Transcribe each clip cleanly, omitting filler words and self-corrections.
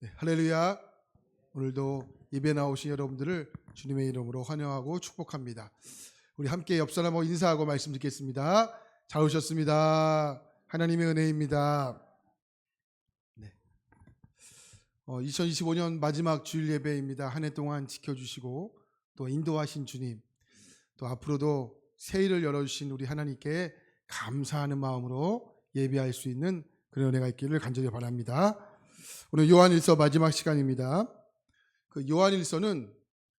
네, 할렐루야. 오늘도 예배 나오신 여러분들을 주님의 이름으로 환영하고 축복합니다. 우리 함께 옆 사람하고 인사하고 말씀 듣겠습니다. 잘 오셨습니다. 하나님의 은혜입니다. 네. 2025년 마지막 주일 예배입니다. 한 해 동안 지켜주시고 또 인도하신 주님, 또 앞으로도 새해를 열어주신 우리 하나님께 감사하는 마음으로 예배할 수 있는 그런 은혜가 있기를 간절히 바랍니다. 오늘 요한일서 마지막 시간입니다. 그 요한일서는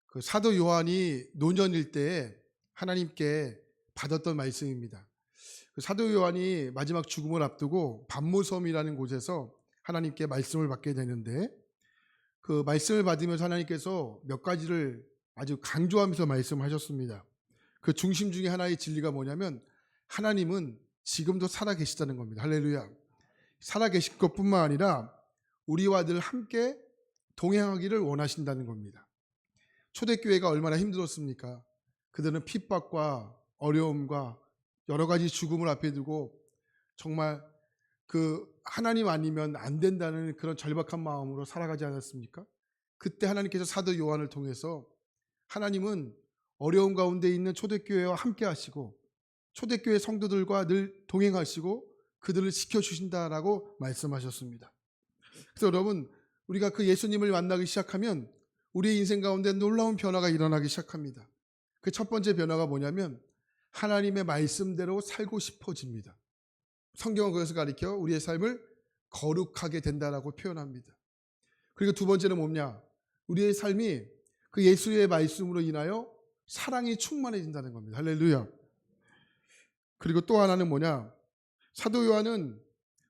그 사도 요한이 노년일 때에 하나님께 받았던 말씀입니다. 그 사도 요한이 마지막 죽음을 앞두고 반모섬이라는 곳에서 하나님께 말씀을 받게 되는데, 그 말씀을 받으면서 하나님께서 몇 가지를 아주 강조하면서 말씀하셨습니다. 그 중심 중에 하나의 진리가 뭐냐면 하나님은 지금도 살아계시다는 겁니다. 할렐루야. 살아계실 것뿐만 아니라 우리와 늘 함께 동행하기를 원하신다는 겁니다. 초대교회가 얼마나 힘들었습니까? 그들은 핍박과 어려움과 여러 가지 죽음을 앞에 두고 정말 그 하나님 아니면 안 된다는 그런 절박한 마음으로 살아가지 않았습니까? 그때 하나님께서 사도 요한을 통해서 하나님은 어려움 가운데 있는 초대교회와 함께 하시고 초대교회 성도들과 늘 동행하시고 그들을 지켜주신다라고 말씀하셨습니다. 그래서 여러분, 우리가 그 예수님을 만나기 시작하면 우리의 인생 가운데 놀라운 변화가 일어나기 시작합니다. 그 첫 번째 변화가 뭐냐면 하나님의 말씀대로 살고 싶어집니다. 성경은 그것을 가리켜 우리의 삶을 거룩하게 된다라고 표현합니다. 그리고 두 번째는 뭐냐? 우리의 삶이 그 예수의 말씀으로 인하여 사랑이 충만해진다는 겁니다. 할렐루야. 그리고 또 하나는 뭐냐? 사도 요한은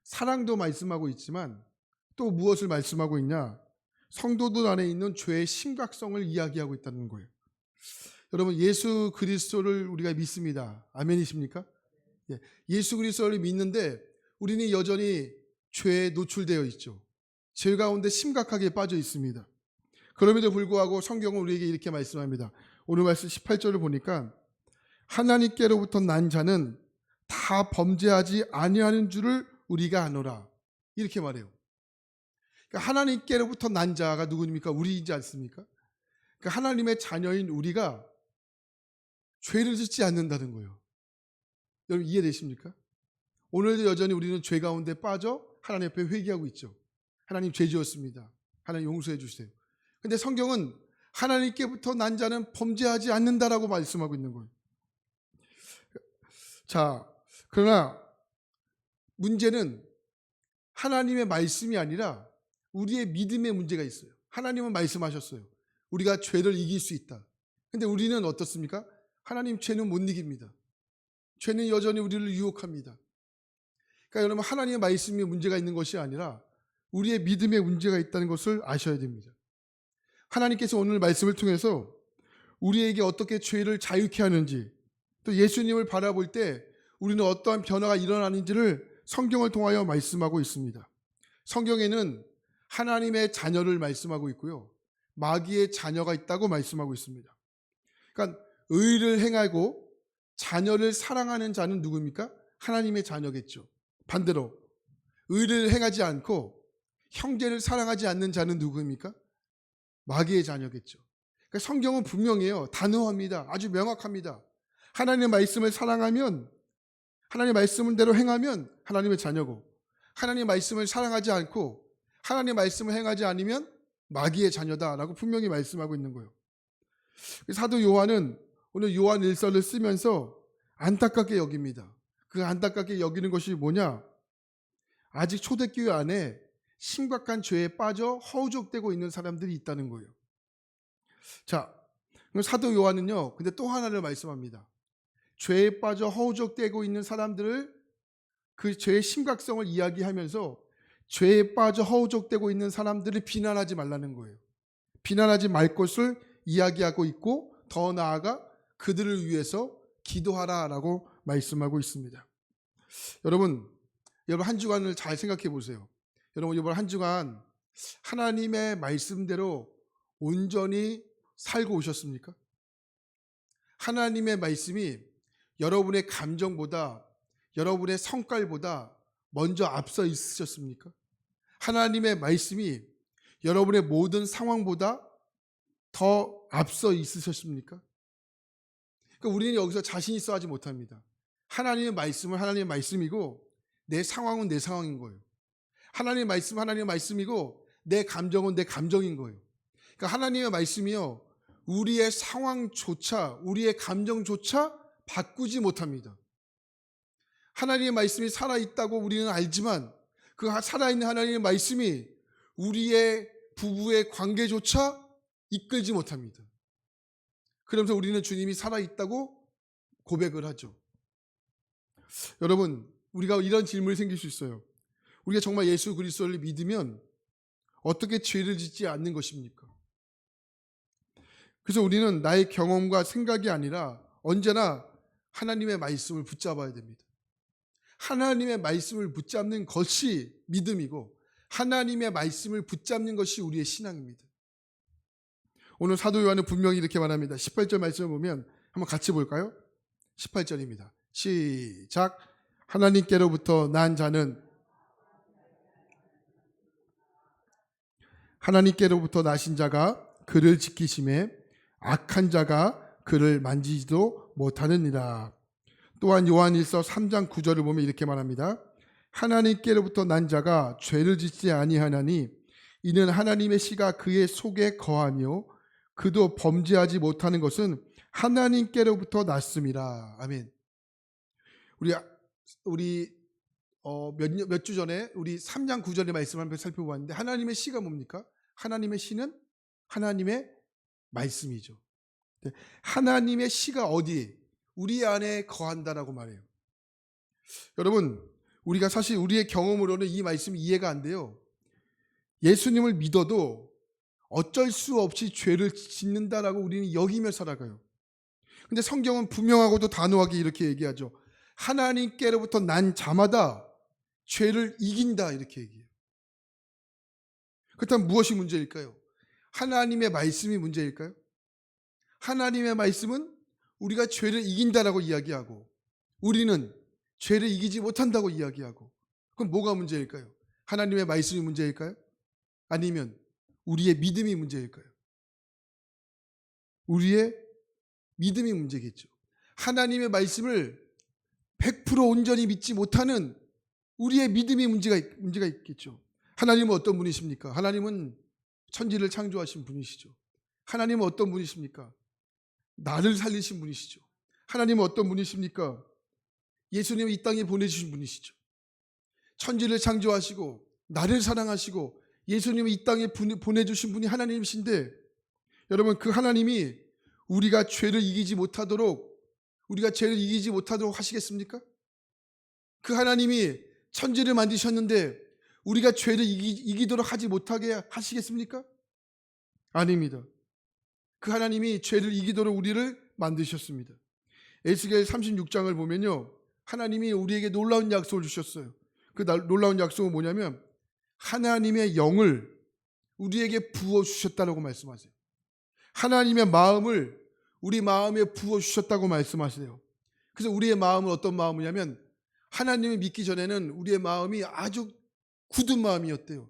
사랑도 말씀하고 있지만 또 무엇을 말씀하고 있냐? 성도들 안에 있는 죄의 심각성을 이야기하고 있다는 거예요. 여러분, 예수 그리스도를 우리가 믿습니다. 아멘이십니까? 예수 그리스도를 믿는데 우리는 여전히 죄에 노출되어 있죠. 죄 가운데 심각하게 빠져 있습니다. 그럼에도 불구하고 성경은 우리에게 이렇게 말씀합니다. 오늘 말씀 18절을 보니까 하나님께로부터 난 자는 다 범죄하지 아니하는 줄을 우리가 아노라, 이렇게 말해요. 그러니까 하나님께로부터 난 자가 누구입니까? 우리이지 않습니까? 그러니까 하나님의 자녀인 우리가 죄를 짓지 않는다는 거예요. 여러분, 이해되십니까? 오늘도 여전히 우리는 죄 가운데 빠져 하나님 앞에 회개하고 있죠. 하나님, 죄 지었습니다. 하나님 용서해 주세요. 근데 성경은 하나님께부터 난 자는 범죄하지 않는다라고 말씀하고 있는 거예요. 자, 그러나 문제는 하나님의 말씀이 아니라 우리의 믿음의 문제가 있어요. 하나님은 말씀하셨어요. 우리가 죄를 이길 수 있다. 근데 우리는 어떻습니까? 하나님, 죄는 못 이깁니다. 죄는 여전히 우리를 유혹합니다. 그러니까 여러분, 하나님의 말씀에 문제가 있는 것이 아니라 우리의 믿음에 문제가 있다는 것을 아셔야 됩니다. 하나님께서 오늘 말씀을 통해서 우리에게 어떻게 죄를 자유케 하는지, 또 예수님을 바라볼 때 우리는 어떠한 변화가 일어나는지를 성경을 통하여 말씀하고 있습니다. 성경에는 하나님의 자녀를 말씀하고 있고요, 마귀의 자녀가 있다고 말씀하고 있습니다. 그러니까 의를 행하고 자녀를 사랑하는 자는 누구입니까? 하나님의 자녀겠죠. 반대로 의를 행하지 않고 형제를 사랑하지 않는 자는 누구입니까? 마귀의 자녀겠죠. 그러니까 성경은 분명해요. 단호합니다. 아주 명확합니다. 하나님의 말씀을 사랑하면, 하나님의 말씀대로 행하면 하나님의 자녀고, 하나님의 말씀을 사랑하지 않고 하나님의 말씀을 행하지 않으면 마귀의 자녀다라고 분명히 말씀하고 있는 거예요. 사도 요한은 오늘 요한 일서를 쓰면서 안타깝게 여깁니다. 그 안타깝게 여기는 것이 뭐냐? 아직 초대교회 안에 심각한 죄에 빠져 허우적대고 있는 사람들이 있다는 거예요. 자, 사도 요한은요, 근데 또 하나를 말씀합니다. 죄에 빠져 허우적대고 있는 사람들을, 그 죄의 심각성을 이야기하면서 죄에 빠져 허우적대고 있는 사람들을 비난하지 말라는 거예요. 비난하지 말 것을 이야기하고 있고, 더 나아가 그들을 위해서 기도하라라고 말씀하고 있습니다. 여러분 한 주간을 잘 생각해 보세요. 여러분, 이번 한 주간 하나님의 말씀대로 온전히 살고 오셨습니까? 하나님의 말씀이 여러분의 감정보다, 여러분의 성깔보다 먼저 앞서 있으셨습니까? 하나님의 말씀이 여러분의 모든 상황보다 더 앞서 있으셨습니까? 그러니까 우리는 여기서 자신 있어 하지 못합니다. 하나님의 말씀은 하나님의 말씀이고 내 상황은 내 상황인 거예요. 하나님의 말씀은 하나님의 말씀이고 내 감정은 내 감정인 거예요. 그러니까 하나님의 말씀이요, 우리의 상황조차, 우리의 감정조차 바꾸지 못합니다. 하나님의 말씀이 살아있다고 우리는 알지만 그 살아있는 하나님의 말씀이 우리의 부부의 관계조차 이끌지 못합니다. 그러면서 우리는 주님이 살아있다고 고백을 하죠. 여러분, 우리가 이런 질문이 생길 수 있어요. 우리가 정말 예수 그리스도를 믿으면 어떻게 죄를 짓지 않는 것입니까? 그래서 우리는 나의 경험과 생각이 아니라 언제나 하나님의 말씀을 붙잡아야 됩니다. 하나님의 말씀을 붙잡는 것이 믿음이고 하나님의 말씀을 붙잡는 것이 우리의 신앙입니다. 오늘 사도 요한은 분명히 이렇게 말합니다. 18절 말씀을 보면 한번 같이 볼까요? 18절입니다. 시작. 하나님께로부터 난 자는 하나님께로부터 나신 자가 그를 지키심에 악한 자가 그를 만지지도 못하느니라. 또한 요한일서 3장 9절을 보면 이렇게 말합니다. 하나님께로부터 난 자가 죄를 짓지 아니하나니 이는 하나님의 씨가 그의 속에 거하며 그도 범죄하지 못하는 것은 하나님께로부터 났음이라. 아멘. 우리 몇 주 전에 우리 3장 9절의 말씀을 한번 살펴보았는데 하나님의 씨가 뭡니까? 하나님의 씨는 하나님의 말씀이죠. 하나님의 씨가 어디? 우리 안에 거한다라고 말해요. 여러분, 우리가 사실 우리의 경험으로는 이 말씀이 이해가 안 돼요. 예수님을 믿어도 어쩔 수 없이 죄를 짓는다라고 우리는 여기며 살아가요. 근데 성경은 분명하고도 단호하게 이렇게 얘기하죠. 하나님께로부터 난 자마다 죄를 이긴다 이렇게 얘기해요. 그렇다면 무엇이 문제일까요? 하나님의 말씀이 문제일까요? 하나님의 말씀은 우리가 죄를 이긴다라고 이야기하고 우리는 죄를 이기지 못한다고 이야기하고, 그럼 뭐가 문제일까요? 하나님의 말씀이 문제일까요? 아니면 우리의 믿음이 문제일까요? 우리의 믿음이 문제겠죠. 하나님의 말씀을 100% 온전히 믿지 못하는 우리의 믿음이 문제가 있겠죠. 하나님은 어떤 분이십니까? 하나님은 천지를 창조하신 분이시죠. 하나님은 어떤 분이십니까? 나를 살리신 분이시죠. 하나님은 어떤 분이십니까? 예수님을 이 땅에 보내주신 분이시죠. 천지를 창조하시고 나를 사랑하시고 예수님을 이 땅에 보내주신 분이 하나님이신데, 여러분, 그 하나님이 우리가 죄를 이기지 못하도록 하시겠습니까? 그 하나님이 천지를 만드셨는데 우리가 죄를 이기도록 하지 못하게 하시겠습니까? 아닙니다. 그 하나님이 죄를 이기도록 우리를 만드셨습니다. 에스겔 36장을 보면요, 하나님이 우리에게 놀라운 약속을 주셨어요. 그 놀라운 약속은 뭐냐면 하나님의 영을 우리에게 부어주셨다고 말씀하세요. 하나님의 마음을 우리 마음에 부어주셨다고 말씀하세요. 그래서 우리의 마음은 어떤 마음이냐면 하나님을 믿기 전에는 우리의 마음이 아주 굳은 마음이었대요.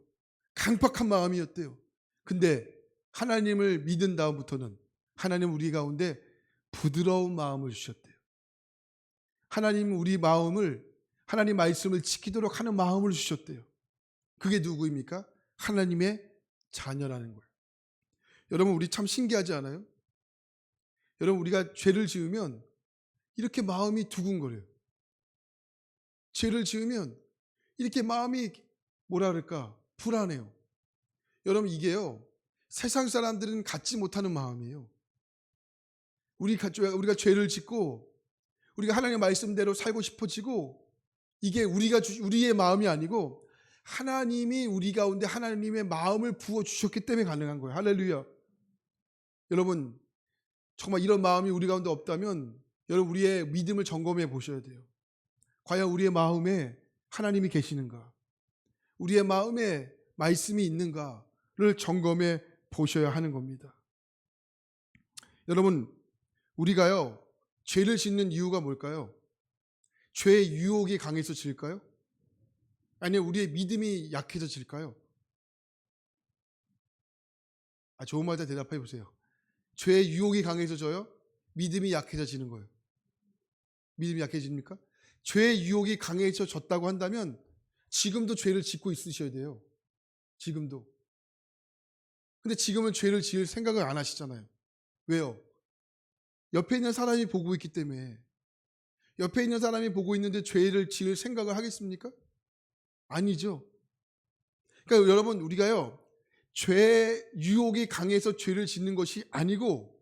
강팍한 마음이었대요. 근데 하나님을 믿은 다음부터는 하나님은 우리 가운데 부드러운 마음을 주셨대요. 하나님은 우리 마음을, 하나님 말씀을 지키도록 하는 마음을 주셨대요. 그게 누구입니까? 하나님의 자녀라는 거예요. 여러분, 우리 참 신기하지 않아요? 여러분, 우리가 죄를 지으면 이렇게 마음이 두근거려요. 죄를 지으면 이렇게 마음이 뭐라 그럴까? 불안해요. 여러분, 이게요, 세상 사람들은 갖지 못하는 마음이에요. 우리가 죄를 짓고 우리가 하나님의 말씀대로 살고 싶어지고, 이게 우리의 마음이 아니고 하나님이 우리 가운데 하나님의 마음을 부어주셨기 때문에 가능한 거예요. 할렐루야. 여러분, 정말 이런 마음이 우리 가운데 없다면 여러분, 우리의 믿음을 점검해 보셔야 돼요. 과연 우리의 마음에 하나님이 계시는가? 우리의 마음에 말씀이 있는가를 점검해 보셔야 하는 겁니다. 여러분, 우리가요, 죄를 짓는 이유가 뭘까요? 죄의 유혹이 강해서 질까요? 아니면 우리의 믿음이 약해서 질까요? 좋은 말다 대답해 보세요. 죄의 유혹이 강해져져요? 믿음이 약해져지는 거예요. 믿음이 약해집니까? 죄의 유혹이 강해졌다고 한다면 지금도 죄를 짓고 있으셔야 돼요. 지금도. 근데 지금은 죄를 지을 생각을 안 하시잖아요. 왜요? 옆에 있는 사람이 보고 있기 때문에. 옆에 있는 사람이 보고 있는데 죄를 지을 생각을 하겠습니까? 아니죠. 그러니까 여러분, 우리가요, 죄 유혹이 강해서 죄를 짓는 것이 아니고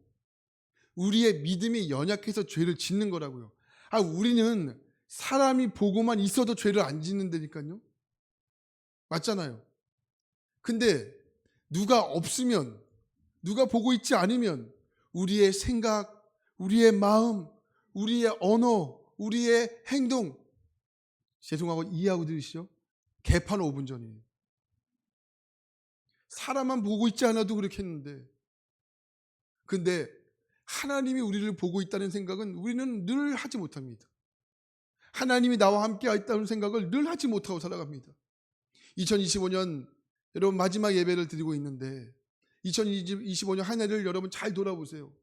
우리의 믿음이 연약해서 죄를 짓는 거라고요. 우리는 사람이 보고만 있어도 죄를 안 짓는다니까요. 맞잖아요. 근데 누가 없으면, 누가 보고 있지 않으면 우리의 생각, 우리의 마음, 우리의 언어, 우리의 행동, 죄송하고 이해하고 들으시죠? 개판 5분 전이에요. 사람만 보고 있지 않아도 그렇게 했는데, 근데 하나님이 우리를 보고 있다는 생각은 우리는 늘 하지 못합니다. 하나님이 나와 함께 있다는 생각을 늘 하지 못하고 살아갑니다. 2025년 여러분 마지막 예배를 드리고 있는데 2025년 한 해를 여러분 잘 돌아보세요.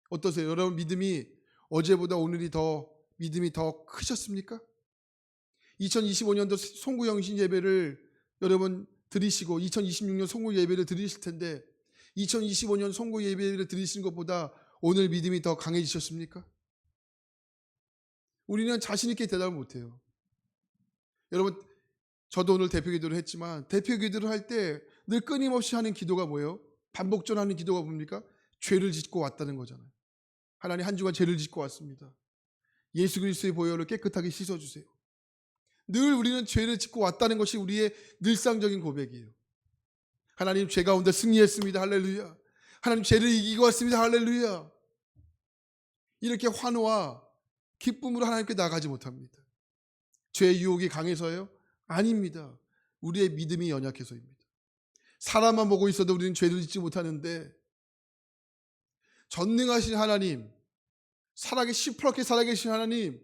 어떠세요? 여러분 믿음이 어제보다 오늘이 더 믿음이 더 크셨습니까? 2025년도 송구영신 예배를 여러분 드리시고 2026년 송구 예배를 드리실 텐데 2025년 송구 예배를 드리신 것보다 오늘 믿음이 더 강해지셨습니까? 우리는 자신 있게 대답을 못해요. 여러분, 저도 오늘 대표 기도를 했지만 대표 기도를 할 때 늘 끊임없이 하는 기도가 뭐예요? 반복전하는 기도가 뭡니까? 죄를 짓고 왔다는 거잖아요. 하나님, 한 주간 죄를 짓고 왔습니다. 예수 그리스도의 보혈로 깨끗하게 씻어주세요. 늘 우리는 죄를 짓고 왔다는 것이 우리의 늘상적인 고백이에요. 하나님, 죄 가운데 승리했습니다. 할렐루야. 하나님, 죄를 이기고 왔습니다. 할렐루야. 이렇게 환호와 기쁨으로 하나님께 나가지 못합니다. 죄의 유혹이 강해서요? 아닙니다. 우리의 믿음이 연약해서입니다. 사람만 보고 있어도 우리는 죄를 짓지 못하는데 전능하신 하나님, 시퍼렇게 살아계신 하나님,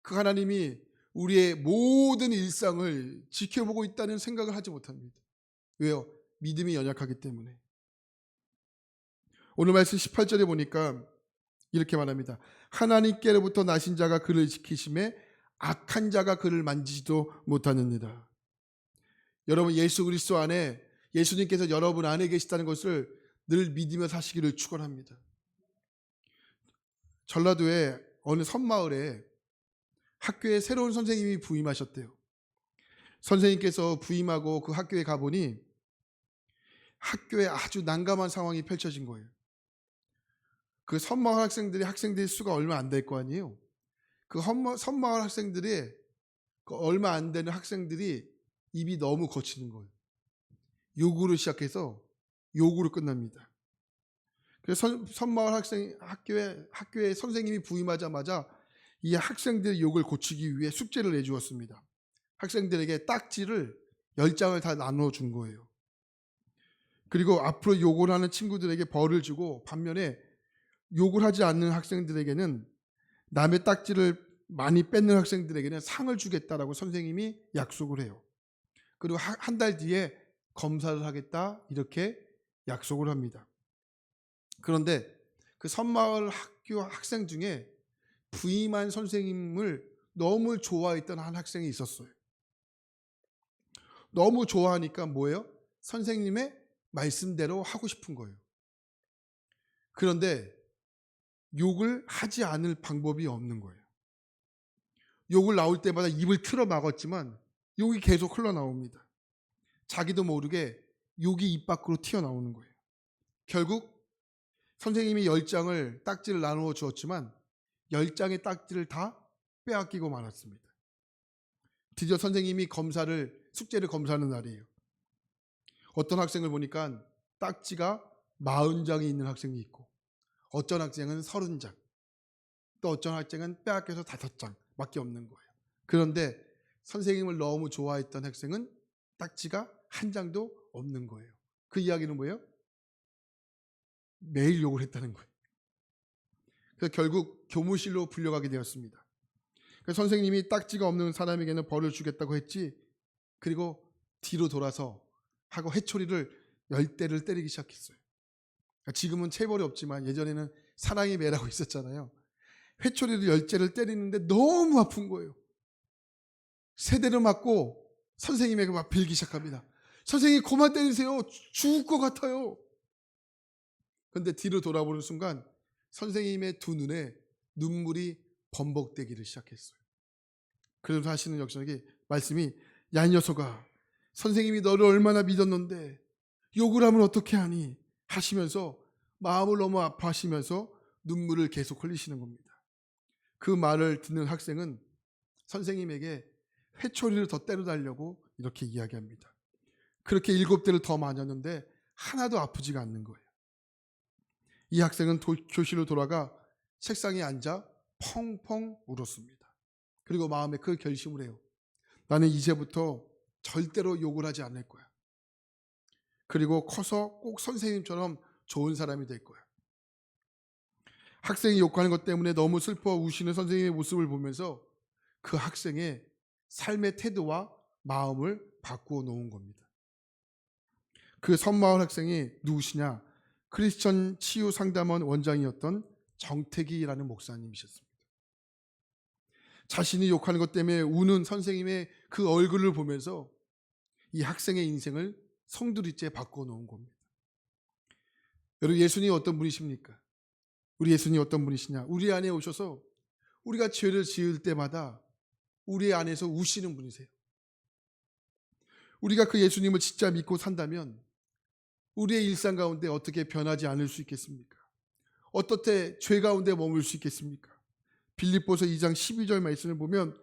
그 하나님이 우리의 모든 일상을 지켜보고 있다는 생각을 하지 못합니다. 왜요? 믿음이 연약하기 때문에. 오늘 말씀 18절에 보니까 이렇게 말합니다. 하나님께로부터 나신 자가 그를 지키심에 악한 자가 그를 만지지도 못하느니라. 여러분, 예수 그리스도 안에, 예수님께서 여러분 안에 계시다는 것을 늘 믿으며 사시기를 축원합니다. 전라도의 어느 섬마을에 학교에 새로운 선생님이 부임하셨대요. 선생님께서 부임하고 그 학교에 가보니 학교에 아주 난감한 상황이 펼쳐진 거예요. 그 섬마을 학생들의 수가 얼마 안 될 거 아니에요. 그 섬마을 학생들의 그 얼마 안 되는 학생들이 입이 너무 거치는 거예요. 욕으로 시작해서 욕으로 끝납니다. 그래서 섬마을 학교에 선생님이 부임하자마자 이 학생들의 욕을 고치기 위해 숙제를 내주었습니다. 학생들에게 딱지를 10장을 다 나눠준 거예요. 그리고 앞으로 욕을 하는 친구들에게 벌을 주고 반면에 욕을 하지 않는 학생들에게는 남의 딱지를 많이 뺏는 학생들에게는 상을 주겠다라고 선생님이 약속을 해요. 그리고 한 달 뒤에 검사를 하겠다 이렇게 약속을 합니다. 그런데 그 섬마을 학교 학생 중에 부임한 선생님을 너무 좋아했던 한 학생이 있었어요. 너무 좋아하니까 뭐예요? 선생님의 말씀대로 하고 싶은 거예요. 그런데 욕을 하지 않을 방법이 없는 거예요. 욕을 나올 때마다 입을 틀어 막았지만 욕이 계속 흘러나옵니다. 자기도 모르게 욕이 입 밖으로 튀어나오는 거예요. 결국 선생님이 10장을 딱지를 나누어 주었지만 10장의 딱지를 다 빼앗기고 말았습니다. 드디어 선생님이 숙제를 검사하는 날이에요. 어떤 학생을 보니까 딱지가 40장이 있는 학생이 있고 어떤 학생은 30장, 또 어떤 학생은 빼앗겨서 5장밖에 없는 거예요. 그런데 선생님을 너무 좋아했던 학생은 딱지가 한 장도 없는 거예요. 그 이야기는 뭐예요? 매일 욕을 했다는 거예요. 그래서 결국 교무실로 불려가게 되었습니다. 그래서 선생님이 딱지가 없는 사람에게는 벌을 주겠다고 했지, 그리고 뒤로 돌아서 하고 회초리를 10대를 때리기 시작했어요. 지금은 체벌이 없지만 예전에는 사랑의 매라고 있었잖아요. 회초리로 열째를 때리는데 너무 아픈 거예요. 세 대를 맞고 선생님에게 막 빌기 시작합니다. 선생님 그만 때리세요. 죽을 것 같아요. 그런데 뒤로 돌아보는 순간 선생님의 두 눈에 눈물이 범벅되기를 시작했어요. 그래서 하시는 역전에게 말씀이, 야 이 녀석아, 선생님이 너를 얼마나 믿었는데 욕을 하면 어떻게 하니 하시면서 마음을 너무 아파하시면서 눈물을 계속 흘리시는 겁니다. 그 말을 듣는 학생은 선생님에게 회초리를 더 때려달라고 이렇게 이야기합니다. 그렇게 7대를 더 맞았는데 하나도 아프지가 않는 거예요. 이 학생은 교실로 돌아가 책상에 앉아 펑펑 울었습니다. 그리고 마음에 그 결심을 해요. 나는 이제부터 절대로 욕을 하지 않을 거야. 그리고 커서 꼭 선생님처럼 좋은 사람이 될 거야. 학생이 욕하는 것 때문에 너무 슬퍼 우시는 선생님의 모습을 보면서 그 학생의 삶의 태도와 마음을 바꾸어 놓은 겁니다. 그 선마을 학생이 누구시냐? 크리스천 치유 상담원 원장이었던 정택이라는 목사님이셨습니다. 자신이 욕하는 것 때문에 우는 선생님의 그 얼굴을 보면서 이 학생의 인생을 송두리째 바꿔 놓은 겁니다. 여러분, 예수님이 어떤 분이십니까? 우리 예수님이 어떤 분이시냐? 우리 안에 오셔서 우리가 죄를 지을 때마다 우리 안에서 우시는 분이세요. 우리가 그 예수님을 진짜 믿고 산다면 우리의 일상 가운데 어떻게 변하지 않을 수 있겠습니까? 어떻게 죄 가운데 머물 수 있겠습니까? 빌립보서 2장 12절 말씀을 보면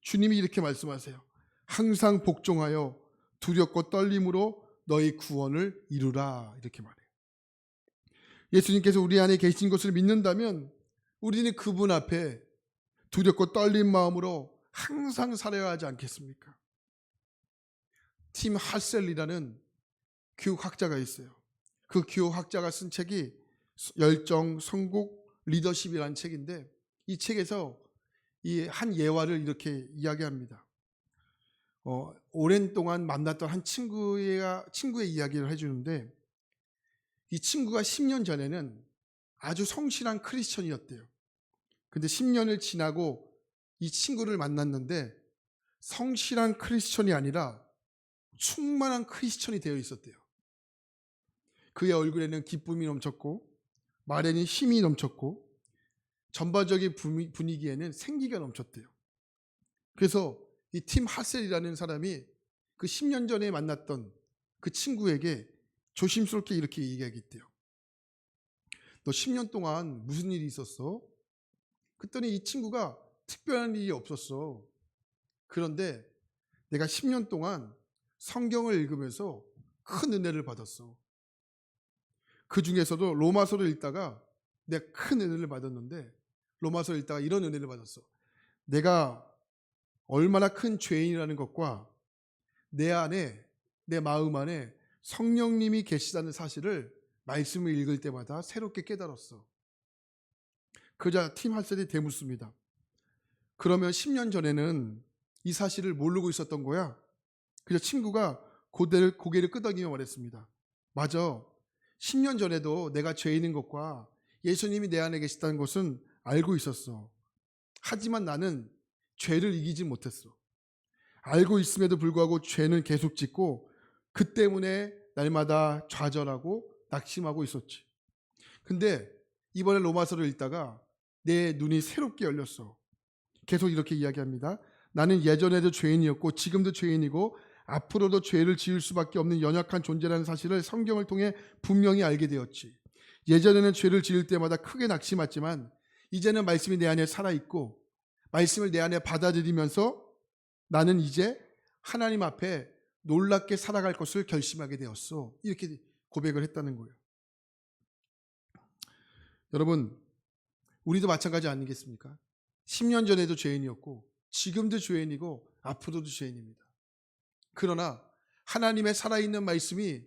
주님이 이렇게 말씀하세요. 항상 복종하여 두렵고 떨림으로 너희 구원을 이루라, 이렇게 말해요. 예수님께서 우리 안에 계신 것을 믿는다면 우리는 그분 앞에 두렵고 떨린 마음으로 항상 살아야 하지 않겠습니까? 팀 하셀이라는 교육학자가 있어요. 그 교육학자가 쓴 책이 열정, 성국, 리더십이라는 책인데 이 책에서 이 한 예화를 이렇게 이야기합니다. 오랜 동안 만났던 한 친구의 이야기를 해주는데 이 친구가 10년 전에는 아주 성실한 크리스천이었대요. 근데 10년을 지나고 이 친구를 만났는데 성실한 크리스천이 아니라 충만한 크리스천이 되어 있었대요. 그의 얼굴에는 기쁨이 넘쳤고 말에는 힘이 넘쳤고 전반적인 분위기에는 생기가 넘쳤대요. 그래서 이 팀 하셀이라는 사람이 그 10년 전에 만났던 그 친구에게 조심스럽게 이렇게 얘기하겠대요. 너 10년 동안 무슨 일이 있었어? 그랬더니 이 친구가 특별한 일이 없었어. 그런데 내가 10년 동안 성경을 읽으면서 큰 은혜를 받았어. 그 중에서도 로마서를 읽다가 내가 큰 은혜를 받았는데 로마서를 읽다가 이런 은혜를 받았어. 내가 얼마나 큰 죄인이라는 것과 내 안에, 내 마음 안에 성령님이 계시다는 사실을 말씀을 읽을 때마다 새롭게 깨달았어. 그러자 팀 할셀이 되묻습니다. 그러면 10년 전에는 이 사실을 모르고 있었던 거야? 그래서 친구가 고개를 끄덕이며 말했습니다. 맞아. 10년 전에도 내가 죄인인 것과 예수님이 내 안에 계시다는 것은 알고 있었어. 하지만 나는 죄를 이기지 못했어. 알고 있음에도 불구하고 죄는 계속 짓고 그 때문에 날마다 좌절하고 낙심하고 있었지. 근데 이번에 로마서를 읽다가 내 눈이 새롭게 열렸어. 계속 이렇게 이야기합니다. 나는 예전에도 죄인이었고 지금도 죄인이고 앞으로도 죄를 지을 수밖에 없는 연약한 존재라는 사실을 성경을 통해 분명히 알게 되었지. 예전에는 죄를 지을 때마다 크게 낙심했지만 이제는 말씀이 내 안에 살아있고 말씀을 내 안에 받아들이면서 나는 이제 하나님 앞에 놀랍게 살아갈 것을 결심하게 되었어. 이렇게 고백을 했다는 거예요. 여러분, 우리도 마찬가지 아니겠습니까? 10년 전에도 죄인이었고 지금도 죄인이고 앞으로도 죄인입니다. 그러나 하나님의 살아있는 말씀이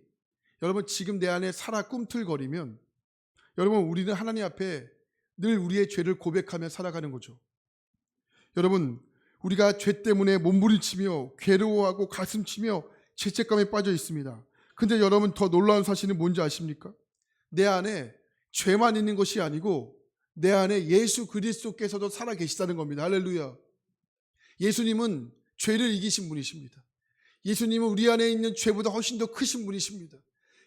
여러분 지금 내 안에 살아 꿈틀거리면 여러분 우리는 하나님 앞에 늘 우리의 죄를 고백하며 살아가는 거죠. 여러분 우리가 죄 때문에 몸부림치며 괴로워하고 가슴치며 죄책감에 빠져 있습니다. 근데 여러분 더 놀라운 사실은 뭔지 아십니까? 내 안에 죄만 있는 것이 아니고 내 안에 예수 그리스도께서도 살아 계시다는 겁니다. 할렐루야. 예수님은 죄를 이기신 분이십니다. 예수님은 우리 안에 있는 죄보다 훨씬 더 크신 분이십니다.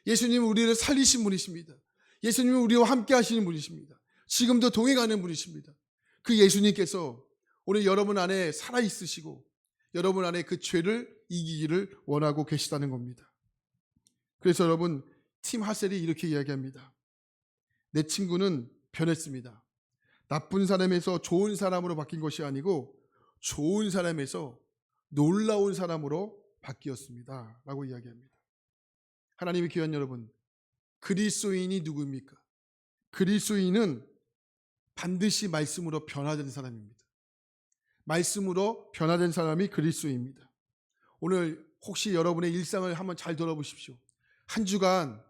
예수님은 우리를 살리신 분이십니다. 예수님은 우리와 함께 하시는 분이십니다. 지금도 동행하는 분이십니다. 그 예수님께서 오늘 여러분 안에 살아있으시고 여러분 안에 그 죄를 이기기를 원하고 계시다는 겁니다. 그래서 여러분, 팀 하셀이 이렇게 이야기합니다. 내 친구는 변했습니다. 나쁜 사람에서 좋은 사람으로 바뀐 것이 아니고 좋은 사람에서 놀라운 사람으로 바뀌었습니다. 라고 이야기합니다. 하나님의 귀한 여러분, 그리스도인이 누구입니까? 그리스도인은 반드시 말씀으로 변화된 사람입니다. 말씀으로 변화된 사람이 그리스도입니다. 오늘 혹시 여러분의 일상을 한번 잘 돌아보십시오. 한 주간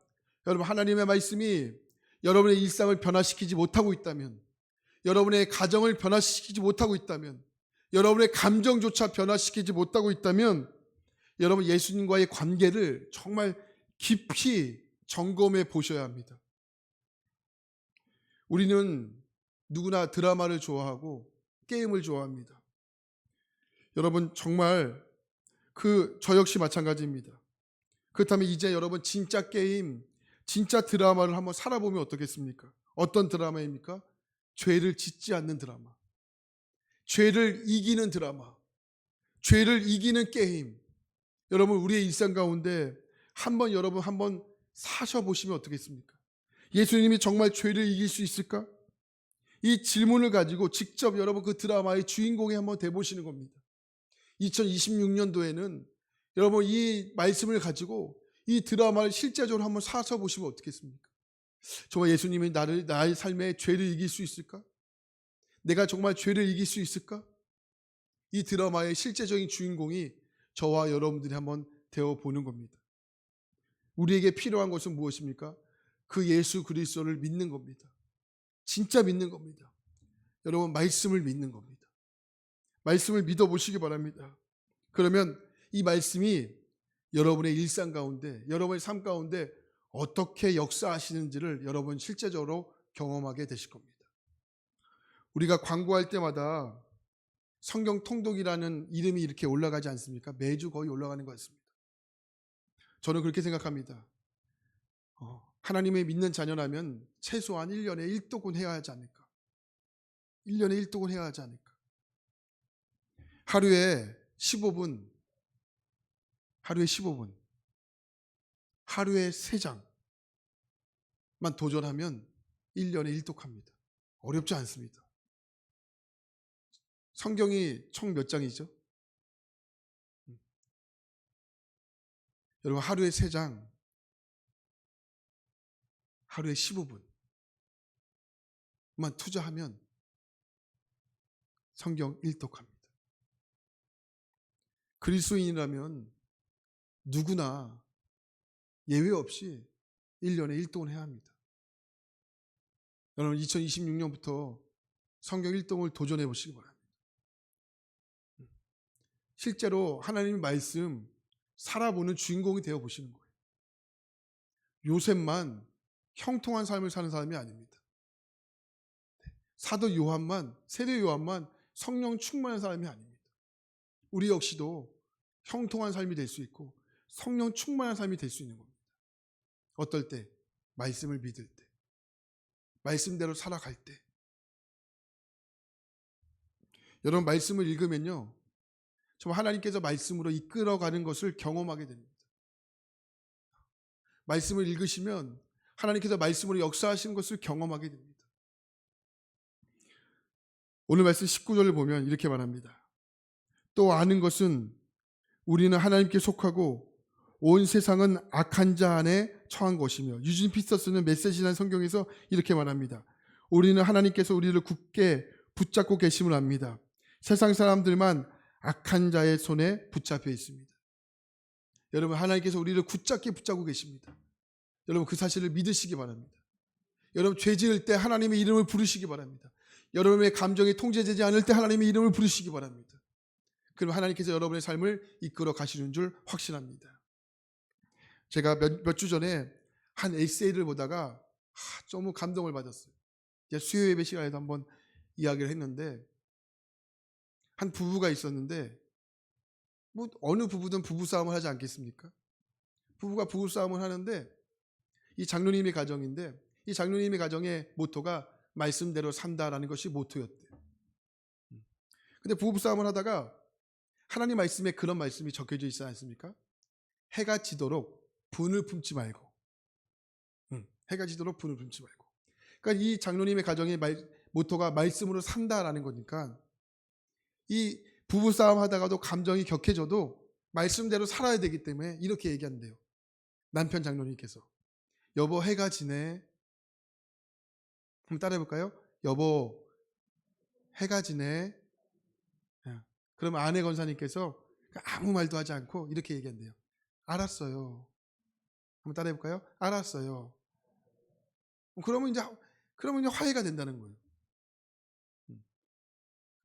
여러분 하나님의 말씀이 여러분의 일상을 변화시키지 못하고 있다면, 여러분의 가정을 변화시키지 못하고 있다면, 여러분의 감정조차 변화시키지 못하고 있다면 여러분 예수님과의 관계를 정말 깊이 점검해 보셔야 합니다. 우리는 누구나 드라마를 좋아하고 게임을 좋아합니다. 여러분 정말 저 역시 마찬가지입니다. 그렇다면 이제 여러분 진짜 게임, 진짜 드라마를 한번 살아보면 어떻겠습니까? 어떤 드라마입니까? 죄를 짓지 않는 드라마, 죄를 이기는 드라마, 죄를 이기는 게임. 여러분 우리의 일상 가운데 여러분 한번 사셔보시면 어떻겠습니까? 예수님이 정말 죄를 이길 수 있을까? 이 질문을 가지고 직접 여러분 그 드라마의 주인공이 한번 돼보시는 겁니다. 2026년도에는 여러분 이 말씀을 가지고 이 드라마를 실제적으로 한번 사셔보시면 어떻겠습니까? 정말 예수님이 나의 삶에 죄를 이길 수 있을까? 내가 정말 죄를 이길 수 있을까? 이 드라마의 실제적인 주인공이 저와 여러분들이 한번 되어보는 겁니다. 우리에게 필요한 것은 무엇입니까? 그 예수 그리스도를 믿는 겁니다. 진짜 믿는 겁니다. 여러분 말씀을 믿는 겁니다. 말씀을 믿어보시기 바랍니다. 그러면 이 말씀이 여러분의 일상 가운데, 여러분의 삶 가운데 어떻게 역사하시는지를 여러분 실제적으로 경험하게 되실 겁니다. 우리가 광고할 때마다 성경 통독이라는 이름이 이렇게 올라가지 않습니까? 매주 거의 올라가는 것 같습니다. 저는 그렇게 생각합니다. 하나님의 믿는 자녀라면 최소한 1년에 1독은 해야 하지 않을까? 1년에 1독은 해야 하지 않을까? 하루에 15분, 하루에 3장만 도전하면 1년에 1독합니다. 어렵지 않습니다. 성경이 총 몇 장이죠? 여러분 하루에 3장, 하루에 15분만 투자하면 성경 1독합니다. 그리스도인이라면 누구나 예외 없이 1년에 1독은 해야 합니다. 여러분 2026년부터 성경 1독을 도전해 보시기 바랍니다. 실제로 하나님의 말씀 살아보는 주인공이 되어 보시는 거예요. 요셉만 형통한 삶을 사는 사람이 아닙니다. 사도 요한만, 세례 요한만 성령 충만한 사람이 아닙니다. 우리 역시도 형통한 삶이 될 수 있고 성령 충만한 삶이 될 수 있는 겁니다. 어떨 때? 말씀을 믿을 때, 말씀대로 살아갈 때. 여러분 말씀을 읽으면요, 정말 하나님께서 말씀으로 이끌어가는 것을 경험하게 됩니다. 말씀을 읽으시면 하나님께서 말씀으로 역사하시는 것을 경험하게 됩니다. 오늘 말씀 19절을 보면 이렇게 말합니다. 또 아는 것은 우리는 하나님께 속하고 온 세상은 악한 자 안에 처한 것이며, 유진 피터스는 메시지란 성경에서 이렇게 말합니다. 우리는 하나님께서 우리를 굳게 붙잡고 계심을 압니다. 세상 사람들만 악한 자의 손에 붙잡혀 있습니다. 여러분 하나님께서 우리를 굳게 붙잡고 계십니다. 여러분 그 사실을 믿으시기 바랍니다. 여러분 죄 지을 때 하나님의 이름을 부르시기 바랍니다. 여러분의 감정이 통제되지 않을 때 하나님의 이름을 부르시기 바랍니다. 그럼 하나님께서 여러분의 삶을 이끌어 가시는 줄 확신합니다. 제가 몇 주 전에 한 에세이를 보다가 너무 감동을 받았어요. 이제 수요 예배 시간에도 한번 이야기를 했는데, 한 부부가 있었는데, 뭐 어느 부부든 부부싸움을 하지 않겠습니까? 부부가 부부싸움을 하는데, 이 장로님의 가정인데, 이 장로님의 가정의 모토가 말씀대로 산다라는 것이 모토였대요. 근데 부부싸움을 하다가 하나님 말씀에 그런 말씀이 적혀져 있지 않습니까? 해가 지도록 분을 품지 말고. 해가 지도록 분을 품지 말고. 그러니까 이 장로님의 가정의 모토가 말씀으로 산다라는 거니까, 이 부부싸움 하다가도 감정이 격해져도 말씀대로 살아야 되기 때문에 이렇게 얘기한대요. 남편 장로님께서. 여보, 해가 지네. 한번 따라해 볼까요? 여보, 해가 지네. 그러면 아내 권사님께서 아무 말도 하지 않고 이렇게 얘기한대요. 알았어요. 한번 따라해 볼까요? 알았어요. 그러면 이제 화해가 된다는 거예요.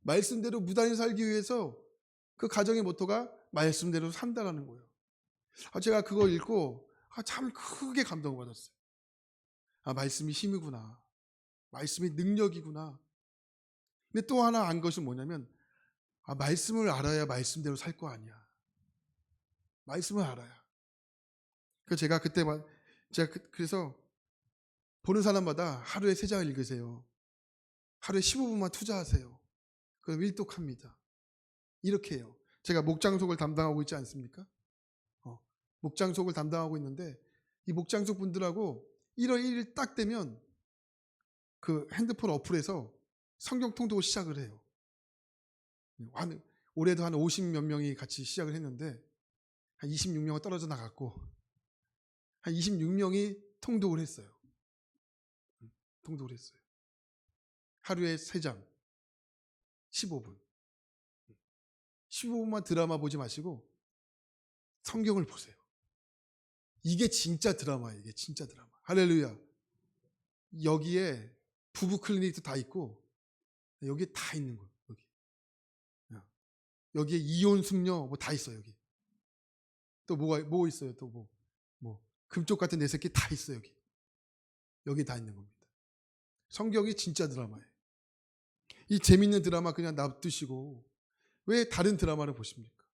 말씀대로 무단히 살기 위해서 그 가정의 모토가 말씀대로 산다라는 거예요. 제가 그거 읽고 참 크게 감동을 받았어요. 말씀이 힘이구나. 말씀이 능력이구나. 근데 또 하나 안 것은 뭐냐면, 말씀을 알아야 말씀대로 살 거 아니야. 말씀을 알아야. 그래서 제가 그래서 보는 사람마다 하루에 3장을 읽으세요. 하루에 15분만 투자하세요. 그럼 일독합니다. 이렇게 해요. 제가 목장속을 담당하고 있지 않습니까? 목장속을 담당하고 있는데, 이 목장속 분들하고 1월 1일 딱 되면 그 핸드폰 어플에서 성경 통독을 시작을 해요. 올해도 한 50몇 명이 같이 시작을 했는데, 한 26명은 떨어져 나갔고, 한 26명이 통독을 했어요. 통독을 했어요. 하루에 3장, 15분. 15분만 드라마 보지 마시고 성경을 보세요. 이게 진짜 드라마예요. 이게 진짜 드라마. 할렐루야. 여기에 부부 클리닉도 다 있고, 여기에 다 있는 거예요. 여기에 이혼 숙녀 뭐 다 있어요. 여기. 또 뭐 있어요? 또 뭐 금쪽 같은 내 새끼 다 있어요. 여기 다 있는 겁니다. 성경이 진짜 드라마예요. 이 재밌는 드라마 그냥 놔두시고 왜 다른 드라마를 보십니까?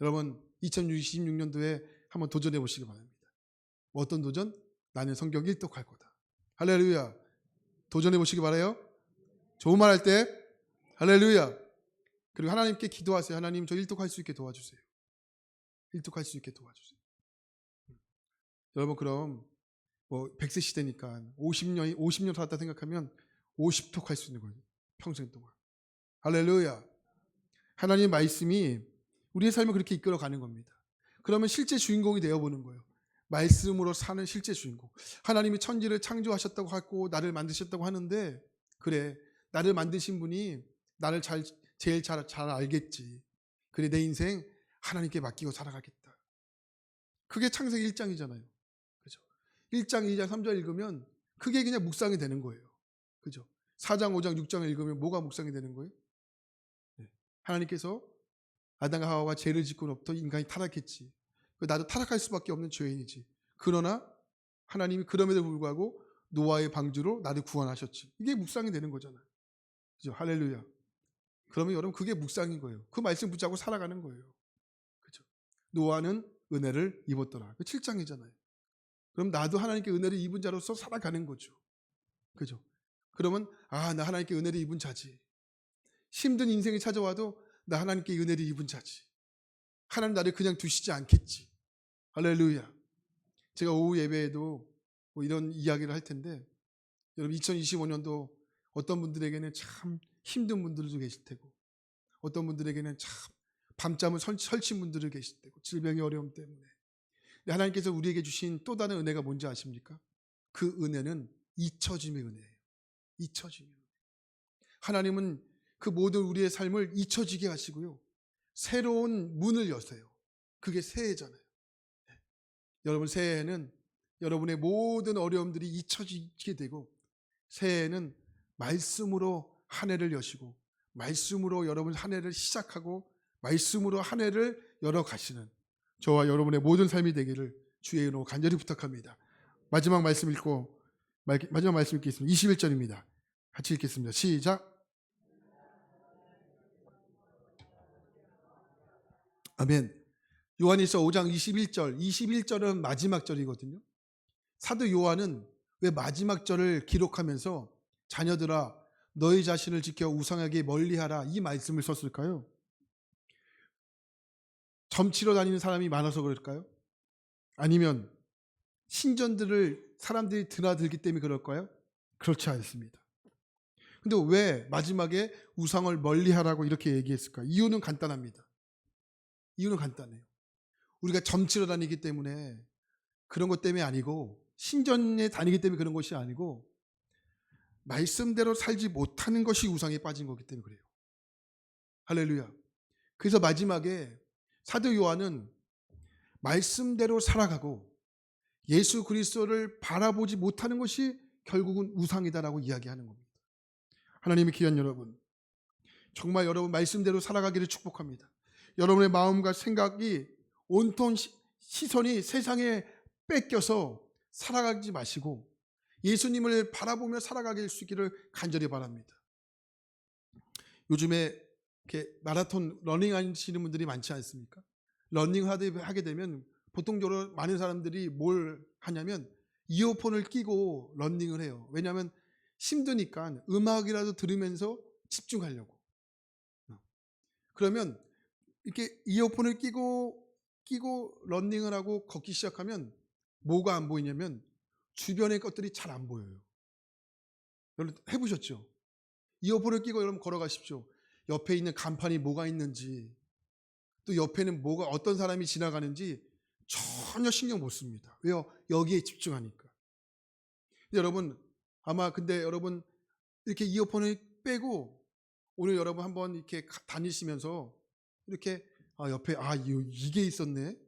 여러분 2026년도에 한번 도전해 보시기 바랍니다. 어떤 도전? 나는 성경 일독할 거다. 할렐루야. 도전해 보시기 바라요. 좋은 말 할 때 할렐루야. 그리고 하나님께 기도하세요. 하나님, 저 일독할 수 있게 도와주세요. 일독할 수 있게 도와주세요. 여러분, 그럼 뭐 100세 시대니까 50년 살았다 생각하면 50톡 할 수 있는 거예요. 평생 동안. 할렐루야. 하나님의 말씀이 우리의 삶을 그렇게 이끌어가는 겁니다. 그러면 실제 주인공이 되어보는 거예요. 말씀으로 사는 실제 주인공. 하나님이 천지를 창조하셨다고 하고 나를 만드셨다고 하는데, 그래, 나를 만드신 분이 나를 제일 잘 알겠지. 그래, 내 인생 하나님께 맡기고 살아가겠다. 그게 창세기 1장이잖아요. 그죠? 1장, 2장, 3장 읽으면 그게 그냥 묵상이 되는 거예요. 그죠? 4장, 5장, 6장을 읽으면 뭐가 묵상이 되는 거예요? 하나님께서 아담과 하와가 죄를 짓고로부터 인간이 타락했지. 나도 타락할 수밖에 없는 죄인이지. 그러나 하나님이 그럼에도 불구하고 노아의 방주로 나를 구원하셨지. 이게 묵상이 되는 거잖아요. 그죠? 할렐루야. 그러면 여러분 그게 묵상인 거예요. 그 말씀 붙잡고 살아가는 거예요. 그죠? 노아는 은혜를 입었더라. 그 7장이잖아요. 그럼 나도 하나님께 은혜를 입은 자로서 살아가는 거죠. 그죠? 그러면 나 하나님께 은혜를 입은 자지. 힘든 인생이 찾아와도 나 하나님께 은혜를 입은 자지. 하나님 나를 그냥 두시지 않겠지. 할렐루야. 제가 오후 예배에도 뭐 이런 이야기를 할 텐데, 여러분 2025년도 어떤 분들에게는 참 힘든 분들도 계실 테고, 어떤 분들에게는 참 밤잠을 설친 분들도 계실 테고, 질병의 어려움 때문에. 하나님께서 우리에게 주신 또 다른 은혜가 뭔지 아십니까? 그 은혜는 잊혀짐의 은혜예요. 잊혀짐의 은혜. 하나님은 그 모든 우리의 삶을 잊혀지게 하시고요, 새로운 문을 여세요. 그게 새해잖아요. 여러분, 새해에는 여러분의 모든 어려움들이 잊혀지게 되고, 새해에는 말씀으로 한 해를 여시고, 말씀으로 여러분 한 해를 시작하고, 말씀으로 한 해를 열어가시는 저와 여러분의 모든 삶이 되기를 주의 이름으로 간절히 부탁합니다. 마지막 말씀 읽겠습니다. 21절입니다. 같이 읽겠습니다. 시작. 아멘. 요한일서 5장 21절은 마지막 절이거든요. 사도 요한은 왜 마지막 절을 기록하면서 자녀들아 너희 자신을 지켜 우상에게 멀리하라 이 말씀을 썼을까요? 점치러 다니는 사람이 많아서 그럴까요? 아니면 신전들을 사람들이 드나들기 때문에 그럴까요? 그렇지 않습니다. 근데 왜 마지막에 우상을 멀리하라고 이렇게 얘기했을까? 이유는 간단합니다. 이유는 간단해요. 우리가 점치러 다니기 때문에 그런 것 때문에 아니고, 신전에 다니기 때문에 그런 것이 아니고, 말씀대로 살지 못하는 것이 우상에 빠진 거기 때문에 그래요. 할렐루야. 그래서 마지막에 사도 요한은 말씀대로 살아가고 예수 그리스도를 바라보지 못하는 것이 결국은 우상이다라고 이야기하는 겁니다. 하나님의 귀한 여러분, 정말 여러분 말씀대로 살아가기를 축복합니다. 여러분의 마음과 생각이 온통 시선이 세상에 뺏겨서 살아가지 마시고 예수님을 바라보며 살아가길 수 있기를 간절히 바랍니다. 요즘에 이렇게 마라톤 러닝 하시는 분들이 많지 않습니까? 러닝 하게 되면 보통적으로 많은 사람들이 뭘 하냐면 이어폰을 끼고 러닝을 해요. 왜냐하면 힘드니까 음악이라도 들으면서 집중하려고. 그러면 이렇게 이어폰을 끼고 러닝을 하고 걷기 시작하면 뭐가 안 보이냐면 주변의 것들이 잘 안 보여요. 여러분 해보셨죠? 이어폰을 끼고 여러분 걸어가십시오. 옆에 있는 간판이 뭐가 있는지, 또 옆에는 뭐가 어떤 사람이 지나가는지 전혀 신경 못 씁니다. 왜요? 여기에 집중하니까. 여러분 아마 근데 여러분 이렇게 이어폰을 빼고 오늘 여러분 한번 이렇게 다니시면서 이렇게 옆에 이게 있었네,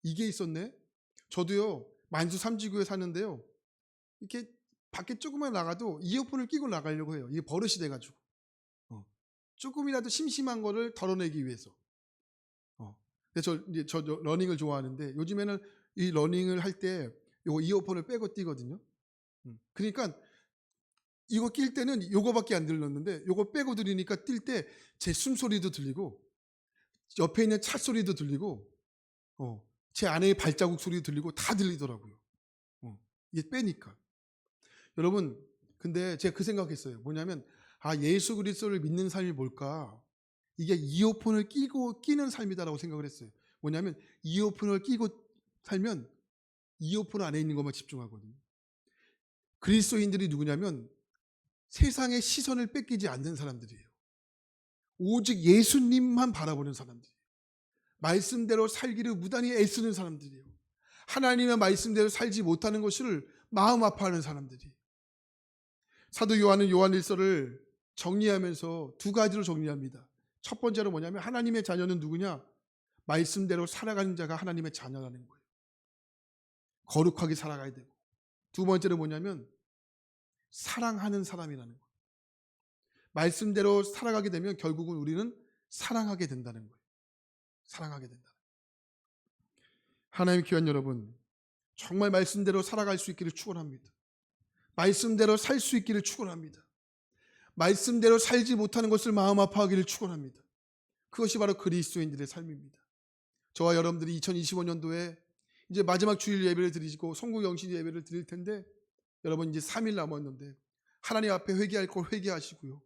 이게 있었네. 저도요 만주 삼지구에 사는데요, 이렇게 밖에 조금만 나가도 이어폰을 끼고 나가려고 해요. 이게 버릇이 돼가지고 조금이라도 심심한 거를 덜어내기 위해서. 저 러닝을 좋아하는데 요즘에는 이 러닝을 할 때 요 이어폰을 빼고 뛰거든요. 그러니까 이거 낄 때는 요거밖에 안 들렸는데 요거 빼고 들으니까 뛸 때 제 숨소리도 들리고 옆에 있는 차 소리도 들리고 제 아내의 발자국 소리도 들리고 다 들리더라고요. 이게 빼니까. 여러분 근데 제가 그 생각했어요. 뭐냐면 예수 그리스도를 믿는 삶이 뭘까? 이게 이어폰을 끼는 삶이다라고 생각을 했어요. 뭐냐면 이어폰을 끼고 살면 이어폰 안에 있는 것만 집중하거든요. 그리스도인들이 누구냐면 세상의 시선을 뺏기지 않는 사람들이에요. 오직 예수님만 바라보는 사람들이에요. 말씀대로 살기를 무단히 애쓰는 사람들이에요. 하나님의 말씀대로 살지 못하는 것을 마음 아파하는 사람들이에요. 사도 요한은 요한일서를 정리하면서 두 가지로 정리합니다. 첫 번째로 뭐냐면 하나님의 자녀는 누구냐? 말씀대로 살아가는 자가 하나님의 자녀라는 거예요. 거룩하게 살아가야 되고. 두 번째로 뭐냐면 사랑하는 사람이라는 거예요. 말씀대로 살아가게 되면 결국은 우리는 사랑하게 된다는 거예요. 사랑하게 된다. 하나님의 귀한 여러분, 정말 말씀대로 살아갈 수 있기를 축원합니다. 말씀대로 살 수 있기를 축원합니다. 말씀대로 살지 못하는 것을 마음 아파하기를 축원합니다. 그것이 바로 그리스도인들의 삶입니다. 저와 여러분들이 2025년도에 이제 마지막 주일 예배를 드리고 성국 영신 예배를 드릴 텐데, 여러분 이제 3일 남았는데 하나님 앞에 회개할 걸 회개하시고요.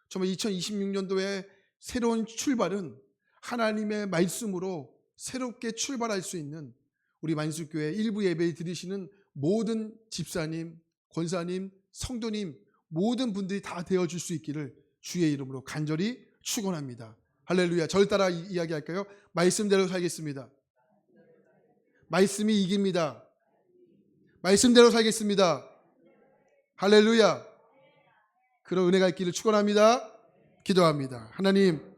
정말 2026년도에 새로운 출발은 하나님의 말씀으로 새롭게 출발할 수 있는 우리 만수교회 일부 예배 드리시는 모든 집사님, 권사님, 성도님 모든 분들이 다 되어줄 수 있기를 주의 이름으로 간절히 축원합니다. 할렐루야. 저를 따라 이야기할까요? 말씀대로 살겠습니다. 말씀이 이깁니다. 말씀대로 살겠습니다. 할렐루야. 그런 은혜가 있기를 축원합니다. 기도합니다. 하나님,